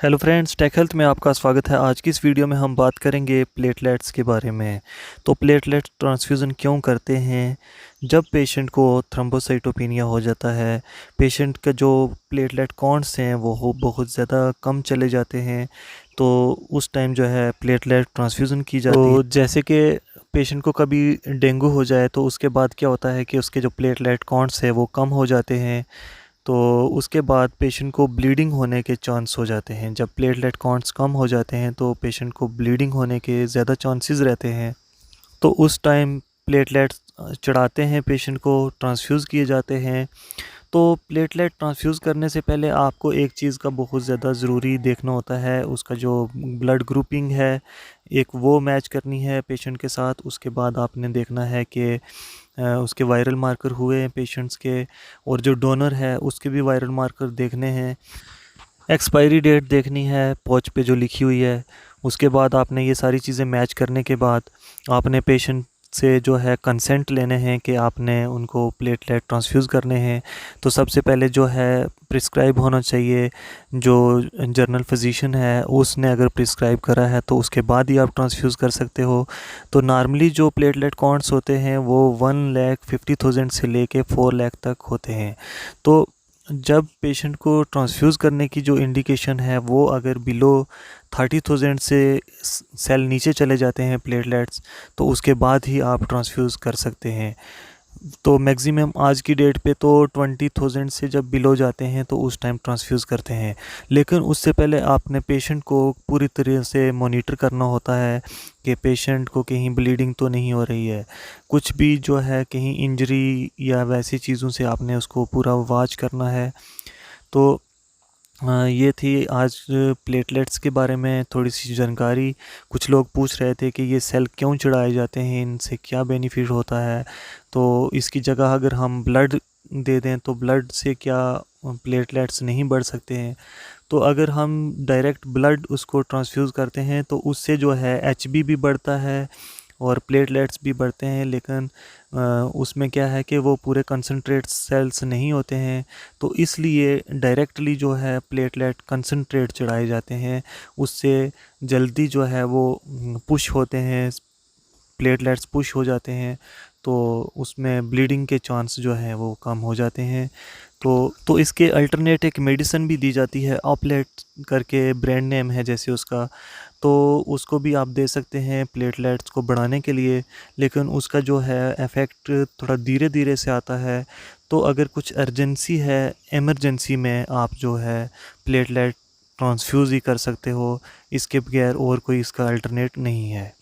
Hello friends, take health में आपका स्वागत है। आज की इस वीडियो में हम बात करेंगे प्लेटलेट्स के बारे में। तो प्लेटलेट ट्रांसफ्यूज़न क्यों करते हैं? जब पेशेंट को थ्रोम्बोसाइटोपेनिया हो जाता है, पेशेंट का जो प्लेटलेट काउंट्स हैं वो बहुत ज़्यादा कम चले जाते हैं, तो उस टाइम जो है प्लेटलेट ट्रांसफ्यूज़न की जाती है। तो जैसे कि पेशेंट को कभी डेंगू हो जाए तो उसके बाद क्या होता है कि उसके जो प्लेटलेट काउंट्स है वो कम हो जाते हैं, तो उसके बाद पेशेंट को ब्लीडिंग होने के चांस हो जाते हैं। जब प्लेटलेट काउंट्स कम हो जाते हैं तो पेशेंट को ब्लीडिंग होने के ज़्यादा चांसेस रहते हैं। तो उस टाइम प्लेटलेट्स चढ़ाते हैं, पेशेंट को ट्रांसफ्यूज़ किए जाते हैं। तो प्लेटलेट ट्रांसफ्यूज़ करने से पहले आपको एक चीज़ का बहुत ज़्यादा ज़रूरी देखना होता है, उसका जो ब्लड ग्रुपिंग है एक वो मैच करनी है पेशेंट के साथ। उसके बाद आपने देखना है कि उसके वायरल मार्कर हुए हैं पेशेंट्स के, और जो डोनर है उसके भी वायरल मार्कर देखने हैं। एक्सपायरी डेट देखनी है पॉच पे जो लिखी हुई है। उसके बाद आपने ये सारी चीज़ें मैच करने के बाद आपने पेशेंट से जो है कंसेंट लेने हैं कि आपने उनको प्लेटलेट ट्रांसफ्यूज़ करने हैं। तो सबसे पहले जो है प्रिस्क्राइब होना चाहिए, जो जनरल फिजिशियन है उसने अगर प्रिस्क्राइब करा है तो उसके बाद ही आप ट्रांसफ्यूज़ कर सकते हो। तो नॉर्मली जो प्लेटलेट काउंट्स होते हैं वो 1,50,000 से लेके 4 लाख तक होते हैं। तो जब पेशेंट को ट्रांसफ्यूज़ करने की जो इंडिकेशन है वो अगर बिलो 30,000 से सेल नीचे चले जाते हैं प्लेटलेट्स, तो उसके बाद ही आप ट्रांसफ्यूज़ कर सकते हैं। तो मैक्सिमम आज की डेट पे तो 20,000 से जब बिलो जाते हैं तो उस टाइम ट्रांसफ्यूज़ करते हैं। लेकिन उससे पहले आपने पेशेंट को पूरी तरह से मॉनिटर करना होता है कि पेशेंट को कहीं ब्लीडिंग तो नहीं हो रही है, कुछ भी जो है कहीं इंजरी या वैसी चीज़ों से आपने उसको पूरा वॉच करना है। तो ये थी आज प्लेटलेट्स के बारे में थोड़ी सी जानकारी। कुछ लोग पूछ रहे थे कि ये सेल क्यों चढ़ाए जाते हैं, इनसे क्या बेनिफिट होता है। तो इसकी जगह अगर हम ब्लड दे दें तो ब्लड से क्या प्लेटलेट्स नहीं बढ़ सकते हैं? तो अगर हम डायरेक्ट ब्लड उसको ट्रांसफ्यूज़ करते हैं तो उससे जो है एचबी भी बढ़ता है और प्लेटलेट्स भी बढ़ते हैं। लेकिन उसमें क्या है कि वो पूरे कंसनट्रेट सेल्स नहीं होते हैं, तो इसलिए डायरेक्टली जो है प्लेटलेट कंसनट्रेट चढ़ाए जाते हैं। उससे जल्दी जो है वो पुश होते हैं, प्लेटलेट्स पुश हो जाते हैं, तो उसमें ब्लीडिंग के चांस जो है वो कम हो जाते हैं। तो इसके अल्टरनेट एक मेडिसिन भी दी जाती है, ऑपलेट करके ब्रांड नेम है जैसे उसका। तो उसको भी आप दे सकते हैं प्लेटलेट्स को बढ़ाने के लिए, लेकिन उसका जो है इफ़ेक्ट थोड़ा धीरे धीरे से आता है। तो अगर कुछ अर्जेंसी है, इमरजेंसी में आप जो है प्लेटलेट ट्रांसफ्यूज़ ही कर सकते हो, इसके बगैर और कोई इसका अल्टरनेट नहीं है।